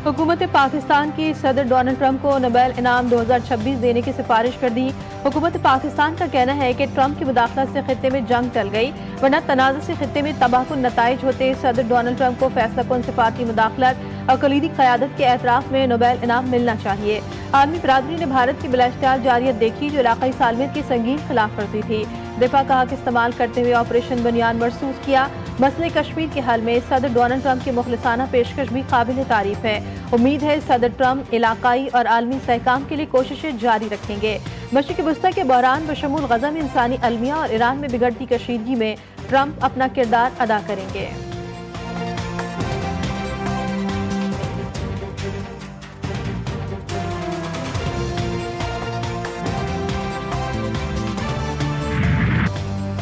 हुकूमत पाकिस्तान की सदर डोनाल्ड ट्रंप को नोबेल इनाम 2026 देने की सिफारिश कर दी। हुकूमत पाकिस्तान का कहना है कि ट्रंप की मुदाखलत से खित्ते में जंग टल गई, वरना तनाज़ से खित्ते में तबाहकुन नताइज होते। सदर डोनाल्ड ट्रंप को फैसला कुन सिफारती मुदाखलत और कलीदी क़यादत के एतराफ़ में नोबेल इनाम मिलना चाहिए। आलमी बरादरी ने भारत की बिलाश्ताल जारियत देखी, जो इलाक़ाई सालमियत की संगीन खिलाफ वर्जी थी। दिफा कहा कि इस्तेमाल करते हुए ऑपरेशन बुनियाद महसूस किया। मसले कश्मीर के हल में सदर डोनाल्ड ट्रंप की मुखलिसाना पेशकश भी काबिल तारीफ है। उम्मीद है सदर ट्रंप इलाकाई और आलमी सहकाम के लिए कोशिशें जारी रखेंगे। मशरिक़ वस्ता के बहरान बशमूल गज़ा में इंसानी अलमिया और ईरान में बिगड़ती कशीदगी में ट्रंप अपना किरदार अदा करेंगे।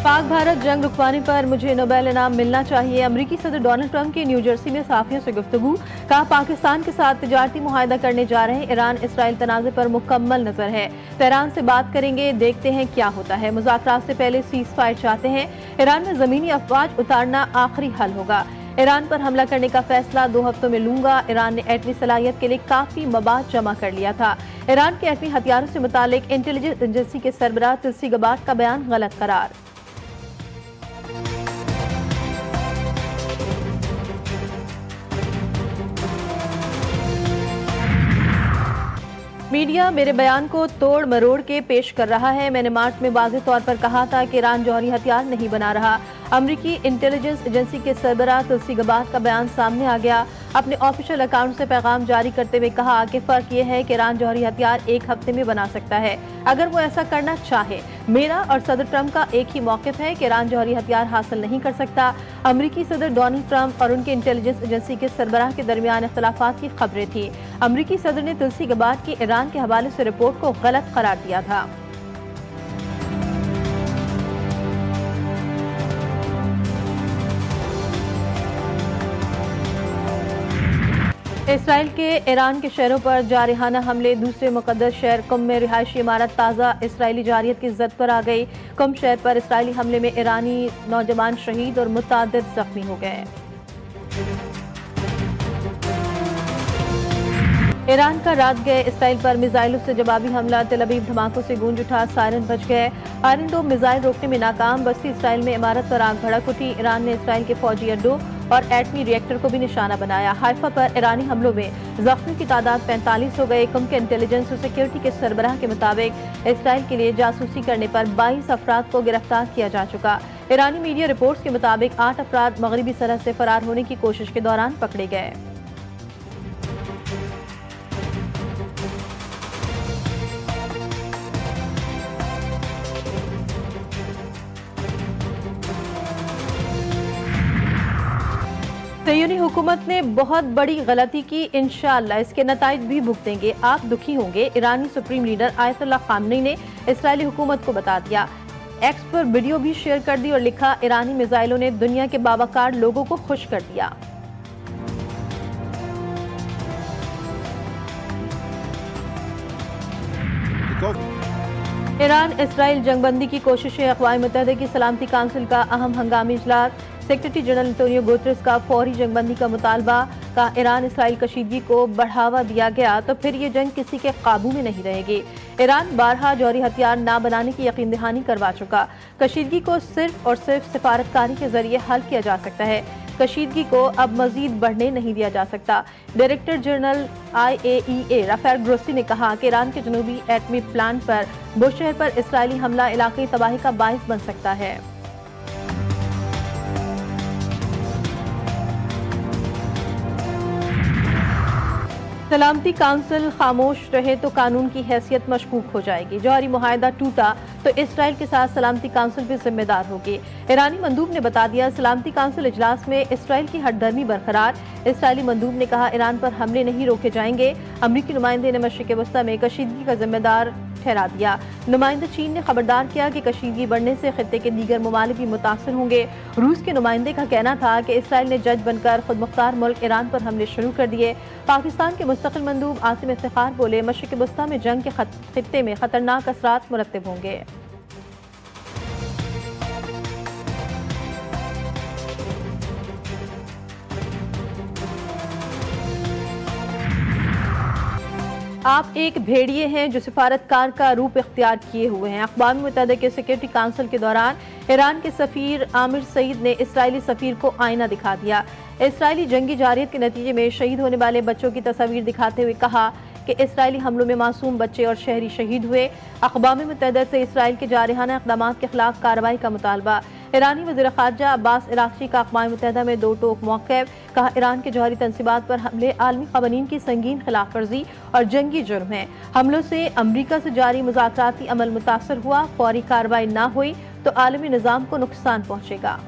पाक भारत जंग रुकवाने पर मुझे नोबेल इनाम मिलना चाहिए। अमरीकी सदर डोनाल्ड ट्रंप की न्यू जर्सी में सहाफ़ियों से गुफ्तगू। कहा, पाकिस्तान के साथ तिजारती मुआहदा करने जा रहे हैं। ईरान इसराइल तनाज़े पर मुकम्मल नजर है। तेहरान से बात करेंगे, देखते हैं क्या होता है। मुज़ाकरात से पहले सीज़ फायर चाहते हैं। ईरान में ज़मीनी अफवाज उतारना आखिरी हल होगा। ईरान पर हमला करने का फैसला 2 हफ्तों में लूंगा। ईरान ने एटमी सलाहियत के लिए काफी मवाद जमा कर लिया था। ईरान के एटमी हथियारों से मुतालिक इंटेलिजेंस एजेंसी के सरबराह तुलसी गबार्ड का बयान गलत करार। मीडिया मेरे बयान को तोड़ मरोड़ के पेश कर रहा है। मैंने मार्च में वाज़ेह तौर पर कहा था कि ईरान जौहरी हथियार नहीं बना रहा। अमरीकी इंटेलिजेंस एजेंसी के सरबराह तुलसी गबार्ड का बयान सामने आ गया। अपने ऑफिशियल अकाउंट से पैगाम जारी करते हुए कहा कि फर्क यह है कि ईरान जौहरी हथियार 1 हफ्ते में बना सकता है, अगर वो ऐसा करना चाहे। मेरा और सदर ट्रंप का एक ही मौक़िफ़ है कि ईरान जौहरी हथियार हासिल नहीं कर सकता। अमरीकी सदर डोनाल्ड ट्रंप और उनके इंटेलिजेंस एजेंसी के सरबराह के दरमियान इख्तलाफात की खबरें थी। अमरीकी सदर ने तुलसी गबार्ड की ईरान के हवाले से रिपोर्ट को गलत करार दिया था। इसराइल के ईरान के शहरों पर जारहाना हमले। दूसरे मुकद्दस शहर कुम में रिहायशी इमारत ताज़ा इसराइली जारियत की जद पर आ गई। कुम शहर पर इसराइली हमले में ईरानी नौजवान शहीद और मुतअद्दिद जख्मी हो गए। ईरान का रात गए इसराइल पर मिसाइलों से जवाबी हमला। तेल अवीव धमाकों से गूंज उठा, सायरन बज गए। आयरन डोम मिसाइल रोकने में नाकाम। बस्ती इसराइल में इमारत पर आग भड़क उठी। ईरान ने इसराइल के फौजी अड्डों और एटमी रिएक्टर को भी निशाना बनाया। हाइफा पर ईरानी हमलों में जख्मी की तादाद 45 हो गए। कुम के इंटेलिजेंस और सिक्योरिटी के सरबराह के मुताबिक इसराइल के लिए जासूसी करने पर 22 अफराद को गिरफ्तार किया जा चुका। ईरानी मीडिया रिपोर्ट्स के मुताबिक 8 अफराद मगरबी सरहद से फरार होने की कोशिश के दौरान पकड़े गए। सयूनी हुकूमत ने बहुत बड़ी गलती की, इंशाअल्लाह इसके नताइज भी भुगतेंगे। आप दुखी होंगे। ईरानी सुप्रीम लीडर आयतुल्लाह खामनेई ने इसराइली हुकूमत को बता दिया। एक्स पर वीडियो भी शेयर कर दी और लिखा, ईरानी मिसाइलों ने दुनिया के बावकार लोगों को खुश कर दिया। ईरान इसराइल जंगबंदी की कोशिशें। अक़वाम मुत्तहिदा की सलामती काउंसिल का अहम हंगामी इजलास। सेक्रेटरी जनरल एंटोनियो गुतेरेस का फौरी जंगबंदी का मुतालबा। का ईरान इसराइल कशीदगी को बढ़ावा दिया गया तो फिर ये जंग किसी के काबू में नहीं रहेगी। ईरान बारहा जौहरी हथियार न बनाने की यकीन दहानी करवा चुका। कशीदगी को सिर्फ और सिर्फ सिफारतकारी के जरिए हल किया जा सकता है। कशीदगी को अब मजीद बढ़ने नहीं दिया जा सकता। Director general IAEA Rafael Grossi ने कहा कि ईरान के जनूबी एटमी प्लांट पर बुशहर पर इसराइली हमला इलाकाई तबाही का बाइस बन सकता है। सलामती काउंसिल खामोश रहे तो कानून की हैसियत मशकूक हो जाएगी। जौहरी मुआहदा टूटा तो इसराइल के साथ सलामती काउंसिल भी जिम्मेदार होगी। ईरानी मंदूब ने बता दिया, सलामती काउंसिल इजलास में इसराइल की हटदर्मी बरकरार। इसराइली मंदूब ने कहा, ईरान पर हमले नहीं रोके जाएंगे। अमरीकी नुमाइंदे ने मशरिक़ वस्ता में कशीदगी का जिम्मेदार ठहरा दिया। नुमाइंदा चीन ने खबरदार किया कि कशीदगी बढ़ने से खित्ते के दीगर ममालिक भी मुतासर होंगे। रूस के नुमाइंदे का कहना था कि इसराइल ने जज बनकर खुद मुख्तार मुल्क ईरान पर हमले शुरू कर दिए। पाकिस्तान के मुस्तकिल मंदूब आसिम इफ्तिखार बोले, मशरिक़ वस्ता में जंग के खित्ते में खतरनाक असरात मुरत्तब होंगे। आप एक भेड़िए हैं जो सिफारतकार का रूप इख्तियार किए हुए हैं। अक़वाम मुत्तहिदा के सिक्योरिटी काउंसिल के दौरान ईरान के सफ़ीर आमिर सईद ने इसराइली सफ़ीर को आईना दिखा दिया। इसराइली जंगी जारियत के नतीजे में शहीद होने वाले बच्चों की तस्वीर दिखाते हुए कहा कि इसराइली हमलों में मासूम बच्चे और शहरी शहीद हुए। अक़वाम मुत्तहिदा से इसराइल के जारहाना इक़दामात के खिलाफ कार्रवाई का मुतालबा। ईरानी वज़ीर ख़ारजा अब्बास इराक़ची का अक़वाम मुत्तहिदा में दो टोक मौक़िफ़। कहा, ईरान के जौहरी तंसीबात पर हमले आलमी क़वानीन की संगीन खिलाफ वर्जी और जंगी जुर्म है। हमलों से अमरीका से जारी मुज़ाकराती अमल मुतासर हुआ। फौरी कार्रवाई न हुई तो आलमी निज़ाम को नुकसान पहुँचेगा।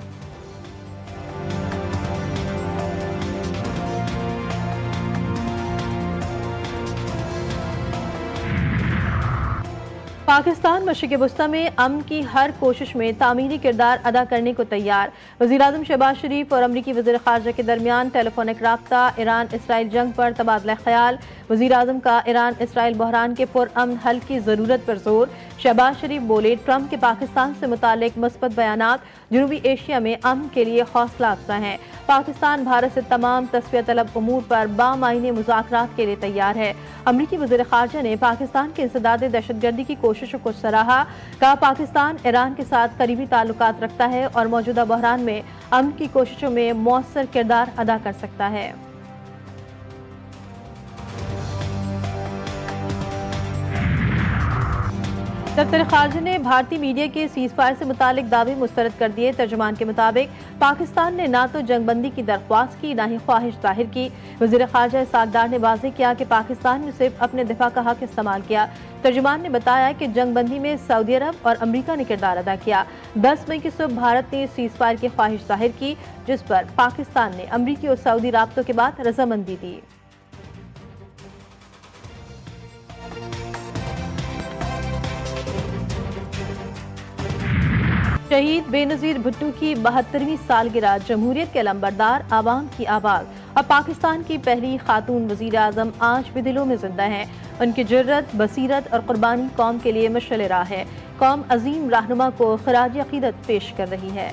पाकिस्तान मशरिक़ वस्ता में अमन की हर कोशिश में तामीरी किरदार अदा करने को तैयार। वज़ीर-ए-आज़म शहबाज शरीफ और अमरीकी वज़ीर ख़ारजा के दरमियान टेलीफोनिक राब्ता। ईरान इसराइल जंग पर तबादला ख्याल। वज़ीर-ए-आज़म का ईरान इसराइल बहरान के पुरअमन हल की ज़रूरत पर जोर। शहबाज शरीफ बोले, ट्रंप के पाकिस्तान से मुतालिक मुस्बत बयानात जनूबी एशिया में अमन के लिए हौसला अफजा हैं। पाकिस्तान भारत से तमाम तस्फिया तलब उमूर पर बामायने मुज़ाकरात के लिए तैयार है। अमरीकी वज़ीर ख़ारजा ने पाकिस्तान के इंसदाद दहशतगर्दी की कोशिशों को सराहा। कहा, पाकिस्तान ईरान के साथ करीबी ताल्लुकात रखता है और मौजूदा बहरान में अमन की कोशिशों में मौसर किरदार अदा कर सकता है। दफ्तर खारजा ने भारतीय मीडिया के सीज़फायर से मुतालिक दावे मुस्तरद कर दिए। तर्जुमान के मुताबिक पाकिस्तान ने ना तो जंगबंदी की दरख्वास्त की, ना ही ख्वाहिश जाहिर की। वज़ीर ख़ारजा इसाक़दार ने वाज़ेह किया कि पाकिस्तान ने सिर्फ अपने दिफा का हक इस्तेमाल किया। तर्जुमान ने बताया कि जंगबंदी में सऊदी अरब और अमरीका ने किरदार अदा किया। 10 मई की सुबह भारत ने सीज़फायर की ख्वाहिश जाहिर की, जिस पर पाकिस्तान ने अमरीकी और सऊदी राब्तों के बाद रजामंदी दी। शहीद बेनज़ीर भुट्टो की 72वीं सालगिरह। जमहूरियत के अलंबरदार, आवाम की आवाज़ और पाकिस्तान की पहली खातून वज़ीर आज़म आज भी दिलों में जिंदा हैं। उनकी जुर्रत, बसीरत और कुर्बानी कौम के लिए मशअल राह है। कौम अजीम रहनुमा को खराज अक़ीदत पेश कर रही है।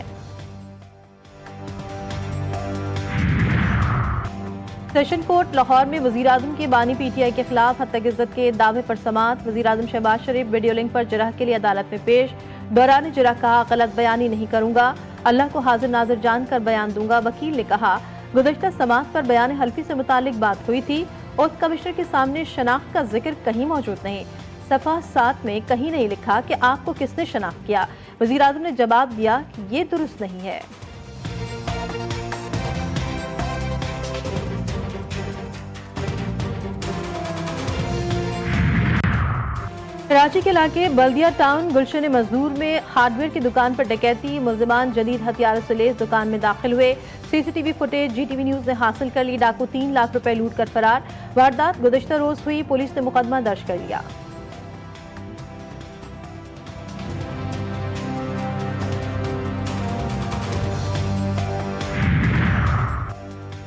सेशन कोर्ट लाहौर में वज़ीर आज़म के बानी PTI के खिलाफ हत्या इज़्ज़त के दावे पर समाअत। वज़ीर आज़म शहबाज शरीफ वीडियो लिंक पर जरह के लिए अदालत में पेश। दौरान जरह कहा, गलत बयानी नहीं करूंगा, अल्लाह को हाजिर नाजिर जानकर बयान दूंगा। वकील ने कहा, गुज़श्ता समाअत पर बयान हल्फी से मुतालिक बात हुई थी। उस कमिश्नर के सामने शनाख्त का जिक्र कहीं मौजूद नहीं। सफ़ा 7 में कहीं नहीं लिखा कि आपको किसने शनाख्त किया। वज़ीर आज़म ने जवाब दिया कि ये दुरुस्त नहीं है। कराची के इलाके बल्दिया टाउन गुलशन मजदूर में हार्डवेयर की दुकान पर डकैती। मुल्जिमान जदीद हथियारों से लैस दुकान में दाखिल हुए। CCTV फुटेज GTV न्यूज ने हासिल कर ली। डाकू 3 लाख रुपए लूट कर फरार। वारदात गुज़श्ता रोज हुई। पुलिस ने मुकदमा दर्ज कर लिया।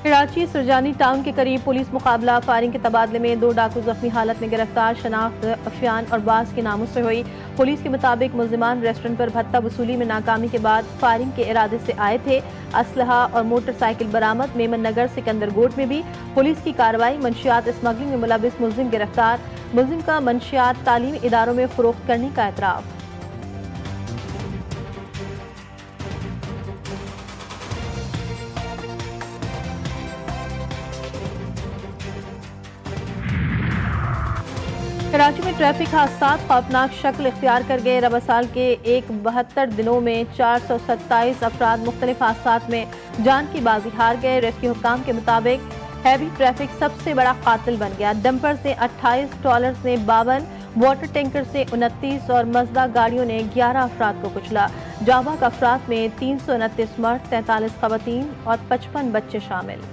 कराची सुरजानी टाउन के करीब पुलिस मुकाबला। फायरिंग के तबादले में 2 डाकू जख्मी हालत में गिरफ्तार। शनाख्त अफियान और बास के नामों से हुई। पुलिस के मुताबिक मुल्जिमान रेस्टोरेंट पर भत्ता वसूली में नाकामी के बाद फायरिंग के इरादे से आए थे। असलहा और मोटरसाइकिल बरामद। मेमन नगर सिकंदर गोट में भी पुलिस की कार्रवाई। मंशियात स्मगलिंग में मुलविस मुल्जिम गिरफ्तार। मुल्जिम का मंशियात तालीमी इदारों में फरोख्त करने का एतराफ़। कराची में ट्रैफिक हादसात खौफनाक शक्ल इख्तियार कर गए। रबा साल के 72 दिनों में 427 अफराद मुख्तलिफ हादसात में जान की बाजी हार गए। रेस्क्यू हुक्काम के मुताबिक हैवी ट्रैफिक सबसे बड़ा कातिल बन गया। डंपर से 28, ट्रॉलर्स ने 52, वाटर टैंकर से 29 और मजदा गाड़ियों ने 11 अफराद को कुचला। जाबाक अफराद में 329 मर्द, 43 खवातीन और 55 बच्चे शामिल।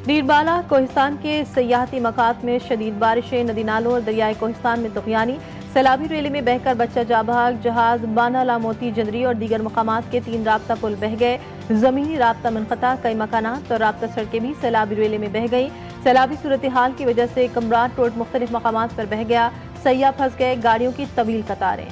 डीरबाला कोहिस्तान के सयाहती मकात में शदीद बारिशें। नदी नालों और दरियाए कोहिस्तान में तुग़यानी। सैलाबी रेली में बहकर बच्चा जाबाग। जहाज बानाला मोती जंदरी और दीगर मकामात के 3 राब्ता पुल बह गए। जमीनी राब्ता मुनक़ता। कई मकानात और राब्ता सड़कें भी सैलाबी रेली में बह गई। सैलाबी सूरत हाल की वजह से कमरान रोड मुख्तलिफ मकामात पर बह गया। सैयाह फंस गए। गाड़ियों की तवील कतारें।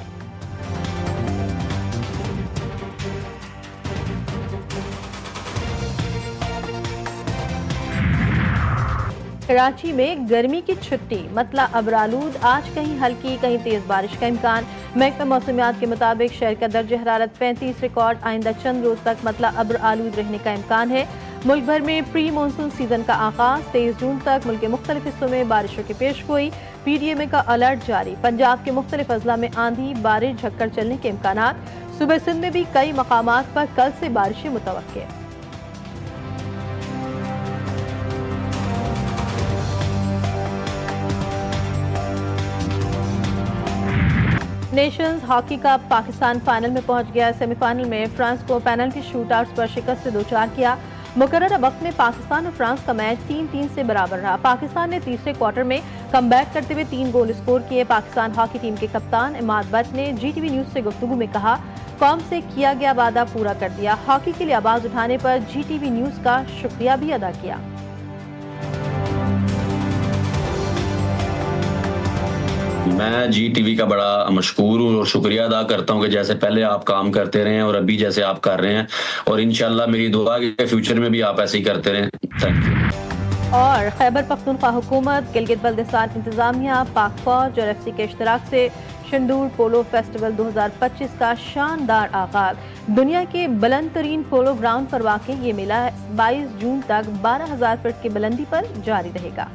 कराची में गर्मी की छुट्टी मतला अबरालूद, आज कहीं हल्की कहीं तेज बारिश का इम्कान। महकमा मौसमियात के मुताबिक शहर का दर्ज हरारत 35 रिकॉर्ड, आइंदा चंद रोज तक मतला अब्र आलूद रहने का इम्कान है। मुल्क भर में प्री मानसून सीजन का आगाज, 23 जून तक मुल्क के मुख्तलिफ हिस्सों में बारिशों की पेशगोई। PDMA का अलर्ट जारी, पंजाब के मुख्तलिफ अजला में आंधी बारिश झक्कर चलने के इम्कान। सुबह सिंध में भी कई मकामात पर कल से बारिशें मुतवक्के। Nations hockey cup Pakistan final में पहुंच गया। सेमीफाइनल में फ्रांस को पेनल्टी शूटआउट्स पर शिकस्त से दोचार किया। मुकर्रर वक्त में पाकिस्तान और फ्रांस का मैच 3-3 से बराबर रहा। पाकिस्तान ने तीसरे क्वार्टर में कमबैक करते हुए 3 गोल स्कोर किए। पाकिस्तान हॉकी टीम के कप्तान इमाद बट ने GTV न्यूज से गुफ्तगू में कहा, कौम से किया गया वादा पूरा कर दिया। हॉकी के लिए आवाज उठाने पर GTV न्यूज का शुक्रिया भी अदा किया। मैं GTV का बड़ा मशकूर हूँ और शुक्रिया अदा करता हूँ कि जैसे पहले आप काम करते रहे हैं और अभी जैसे आप कर रहे हैं, और इंशाल्लाह मेरी दुआ के फ्यूचर में भी आप ऐसे ही करते रहें। Thank you. और खैबर पख्तूनख्वा हुकूमत, गिलगित बल्तिस्तान इंतजामिया, पाक फौज और FC के इश्तराक से शंदूर पोलो फेस्टिवल 2025 का शानदार आगाज। दुनिया के बुलंद तरीन पोलो ग्राउंड पर वाक़ई ये मेला 22 जून तक 12,000 फीट की बुलंदी पर जारी रहेगा।